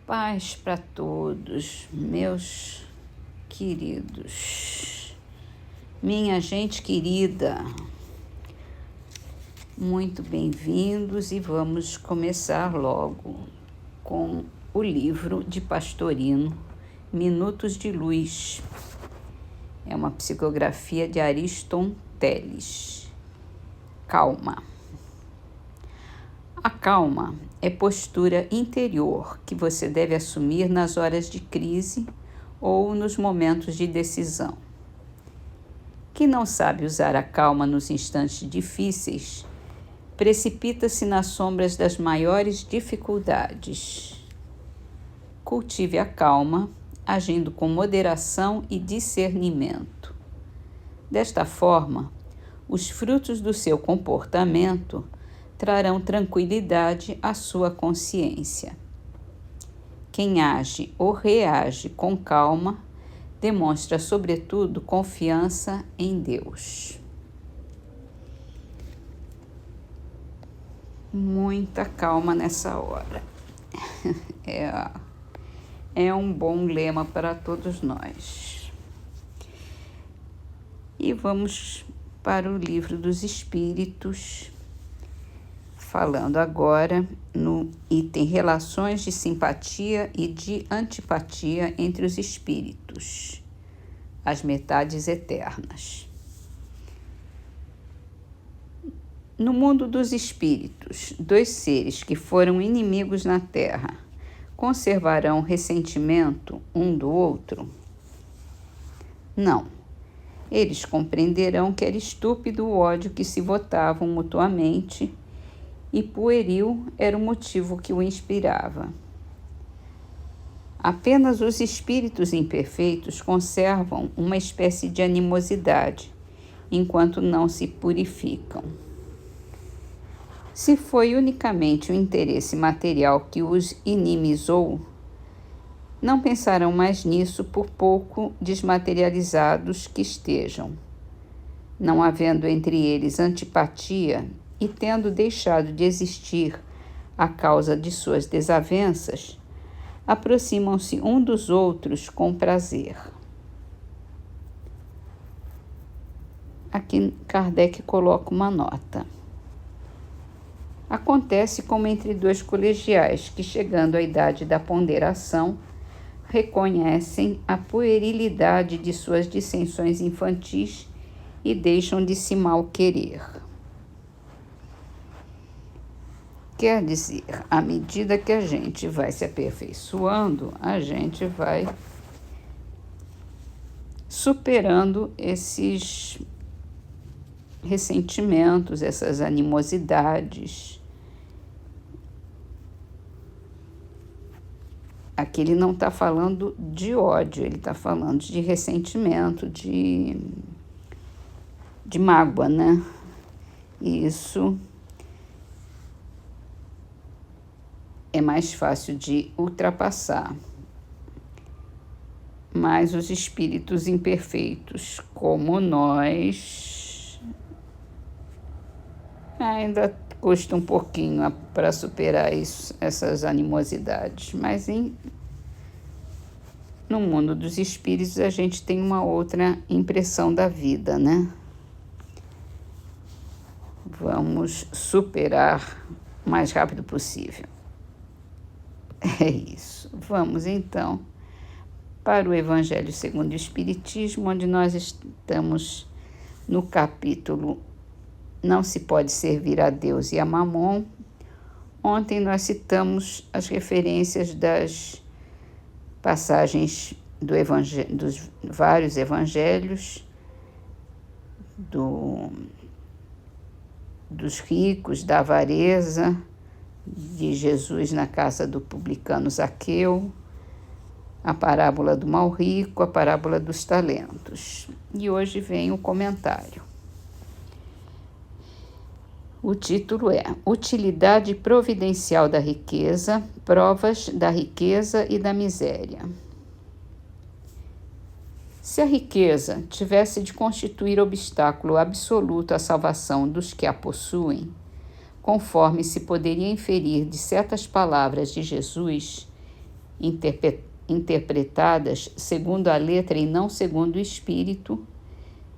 Paz para todos, meus queridos, minha gente querida, muito bem-vindos e vamos começar logo com o livro de Pastorino, Minutos de Luz. É uma psicografia de Ariston Teles. Calma. A calma é postura interior que você deve assumir nas horas de crise ou nos momentos de decisão. Quem não sabe usar a calma nos instantes difíceis, precipita-se nas sombras das maiores dificuldades. Cultive a calma, agindo com moderação e discernimento. Desta forma, os frutos do seu comportamento trarão tranquilidade à sua consciência. Quem age ou reage com calma demonstra, sobretudo, confiança em Deus. Muita calma nessa hora. É um bom lema para todos nós. E vamos para o Livro dos Espíritos, falando agora no item Relações de Simpatia e de Antipatia entre os Espíritos, as Metades Eternas. No mundo dos espíritos, dois seres que foram inimigos na Terra conservarão ressentimento um do outro? Não. Eles compreenderão que era estúpido o ódio que se votavam mutuamente e pueril era o motivo que o inspirava. Apenas os espíritos imperfeitos conservam uma espécie de animosidade, enquanto não se purificam. Se foi unicamente o interesse material que os inimizou, não pensarão mais nisso por pouco desmaterializados que estejam. Não havendo entre eles antipatia e tendo deixado de existir a causa de suas desavenças, aproximam-se um dos outros com prazer. Aqui Kardec coloca uma nota. Acontece como entre dois colegiais que, chegando à idade da ponderação, reconhecem a puerilidade de suas dissensões infantis e deixam de se mal-querer. Quer dizer, à medida que a gente vai se aperfeiçoando, a gente vai superando esses ressentimentos, essas animosidades. Aqui ele não está falando de ódio, ele está falando de ressentimento, de mágoa, né? Isso é mais fácil de ultrapassar. Mas os espíritos imperfeitos, como nós, ainda custa um pouquinho para superar isso, essas animosidades. Mas no mundo dos espíritos a gente tem uma outra impressão da vida, né? Vamos superar o mais rápido possível. É isso. Vamos então para o Evangelho segundo o Espiritismo, onde nós estamos no capítulo Não se pode servir a Deus e a Mamon. Ontem nós citamos as referências das passagens dos vários evangelhos, dos ricos, da avareza, de Jesus na casa do publicano Zaqueu, a parábola do mal rico, a parábola dos talentos. E hoje vem o comentário. O título é Utilidade Providencial da Riqueza, Provas da Riqueza e da Miséria. Se a riqueza tivesse de constituir obstáculo absoluto à salvação dos que a possuem, conforme se poderia inferir de certas palavras de Jesus, interpretadas segundo a letra e não segundo o espírito,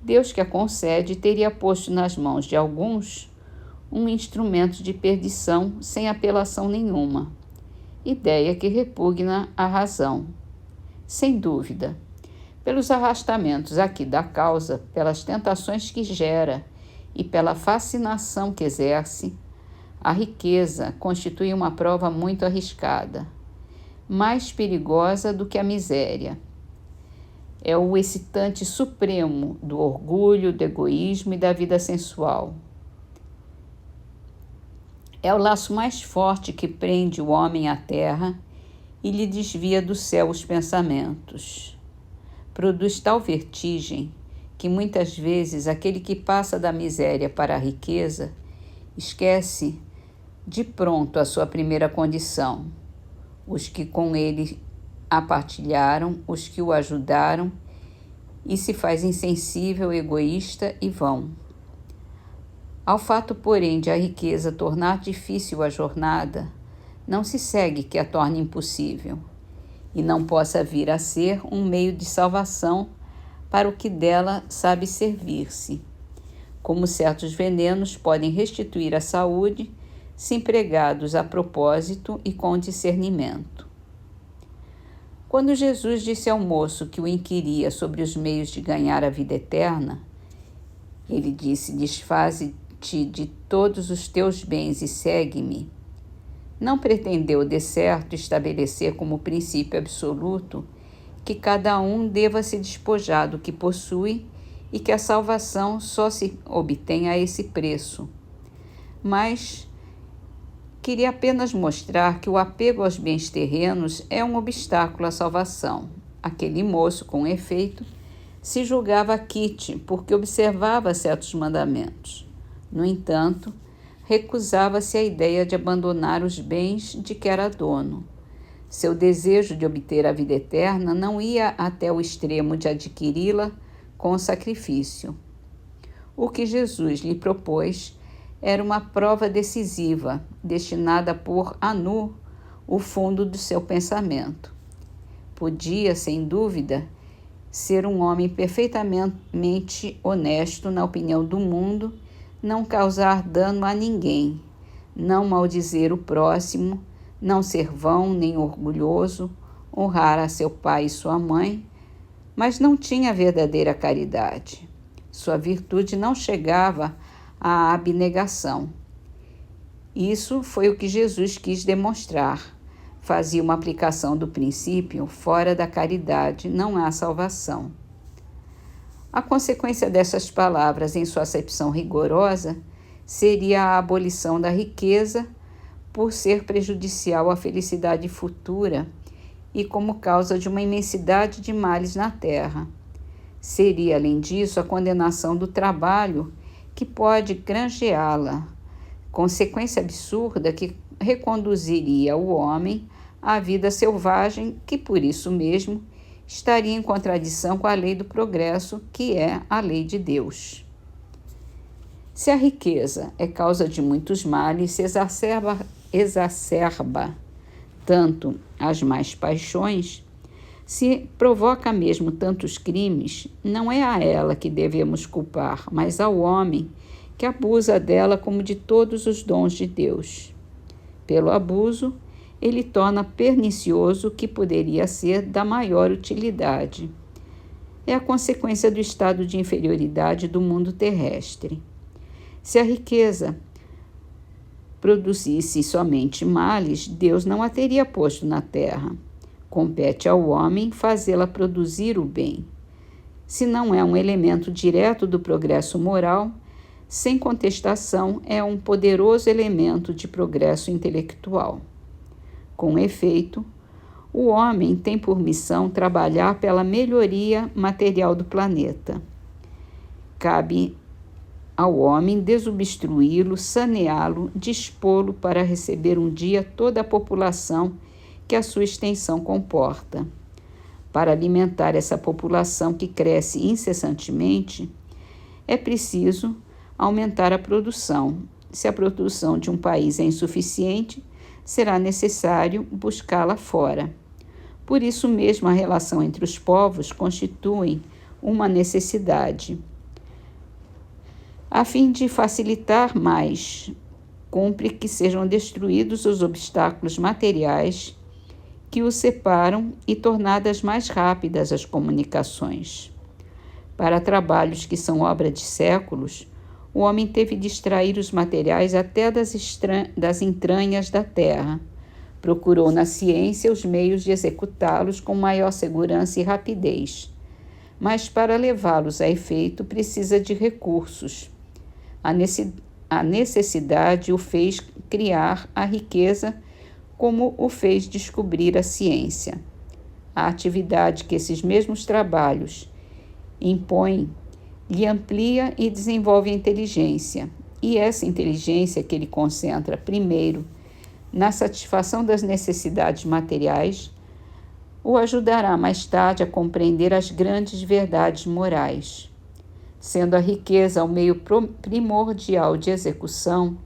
Deus que a concede teria posto nas mãos de alguns um instrumento de perdição sem apelação nenhuma, ideia que repugna à razão. Sem dúvida, pelos arrastamentos aqui da causa, pelas tentações que gera e pela fascinação que exerce, a riqueza constitui uma prova muito arriscada, mais perigosa do que a miséria. É o excitante supremo do orgulho, do egoísmo e da vida sensual. É o laço mais forte que prende o homem à terra e lhe desvia do céu os pensamentos. Produz tal vertigem que muitas vezes aquele que passa da miséria para a riqueza esquece de pronto a sua primeira condição, os que com ele a partilharam, os que o ajudaram, e se faz insensível, egoísta e vão. Ao fato, porém, de a riqueza tornar difícil a jornada, não se segue que a torne impossível, e não possa vir a ser um meio de salvação para o que dela sabe servir-se, como certos venenos podem restituir a saúde se empregados a propósito e com discernimento. Quando Jesus disse ao moço que o inquiria sobre os meios de ganhar a vida eterna, ele disse: desfaze-te de todos os teus bens e segue-me. Não pretendeu, de certo, estabelecer como princípio absoluto que cada um deva se despojar do que possui e que a salvação só se obtém a esse preço, mas queria apenas mostrar que o apego aos bens terrenos é um obstáculo à salvação. Aquele moço, com efeito, se julgava quite porque observava certos mandamentos. No entanto, recusava-se à ideia de abandonar os bens de que era dono. Seu desejo de obter a vida eterna não ia até o extremo de adquiri-la com o sacrifício. O que Jesus lhe propôs era uma prova decisiva, destinada a pôr a nu o fundo do seu pensamento. Podia, sem dúvida, ser um homem perfeitamente honesto na opinião do mundo, não causar dano a ninguém, não maldizer o próximo, não ser vão nem orgulhoso, honrar a seu pai e sua mãe, mas não tinha verdadeira caridade. Sua virtude não chegava à abnegação. Isso foi o que Jesus quis demonstrar. Fazia uma aplicação do princípio: fora da caridade não há salvação. A consequência dessas palavras, em sua acepção rigorosa, seria a abolição da riqueza, por ser prejudicial à felicidade futura e como causa de uma imensidade de males na terra. Seria, além disso, a condenação do trabalho, que pode granjeá-la, consequência absurda que reconduziria o homem à vida selvagem, que por isso mesmo estaria em contradição com a lei do progresso, que é a lei de Deus. Se a riqueza é causa de muitos males, se exacerba tanto as más paixões, se provoca mesmo tantos crimes, não é a ela que devemos culpar, mas ao homem que abusa dela como de todos os dons de Deus. Pelo abuso, ele torna pernicioso o que poderia ser da maior utilidade. É a consequência do estado de inferioridade do mundo terrestre. Se a riqueza produzisse somente males, Deus não a teria posto na terra. Compete ao homem fazê-la produzir o bem. Se não é um elemento direto do progresso moral, sem contestação é um poderoso elemento de progresso intelectual. Com efeito, o homem tem por missão trabalhar pela melhoria material do planeta. Cabe ao homem desobstruí-lo, saneá-lo, dispô-lo para receber um dia toda a população que a sua extensão comporta. Para alimentar essa população que cresce incessantemente, é preciso aumentar a produção. Se a produção de um país é insuficiente, será necessário buscá-la fora. Por isso mesmo, a relação entre os povos constitui uma necessidade. A fim de facilitar mais, cumpre que sejam destruídos os obstáculos materiais que os separam e tornadas mais rápidas as comunicações. Para trabalhos que são obra de séculos, o homem teve de extrair os materiais até das entranhas da terra. Procurou na ciência os meios de executá-los com maior segurança e rapidez. Mas para levá-los a efeito precisa de recursos. A necessidade o fez criar a riqueza, como o fez descobrir a ciência. A atividade que esses mesmos trabalhos impõem lhe amplia e desenvolve a inteligência, e essa inteligência que ele concentra primeiro na satisfação das necessidades materiais o ajudará mais tarde a compreender as grandes verdades morais. Sendo a riqueza o meio primordial de execução,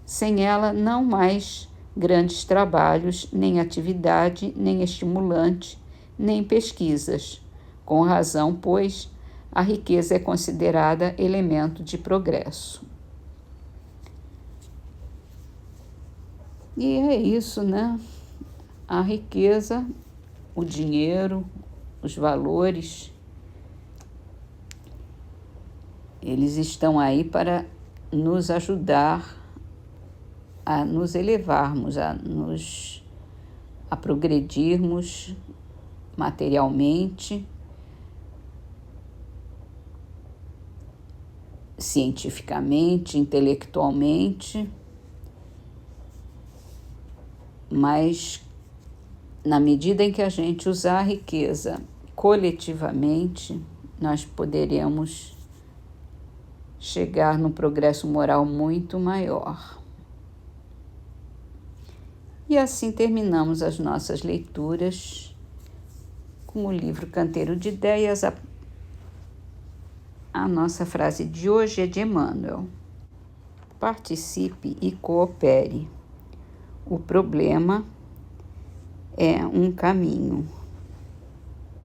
sem ela não mais grandes trabalhos, nem atividade, nem estimulante, nem pesquisas. Com razão, pois, a riqueza é considerada elemento de progresso. E é isso, né? A riqueza, o dinheiro, os valores, eles estão aí para nos ajudar a nos elevarmos, a progredirmos materialmente, cientificamente, intelectualmente, mas na medida em que a gente usar a riqueza coletivamente, nós poderemos chegar num progresso moral muito maior. E assim terminamos as nossas leituras com o livro Canteiro de Ideias. A nossa frase de hoje é de Emmanuel: participe e coopere. O problema é um caminho.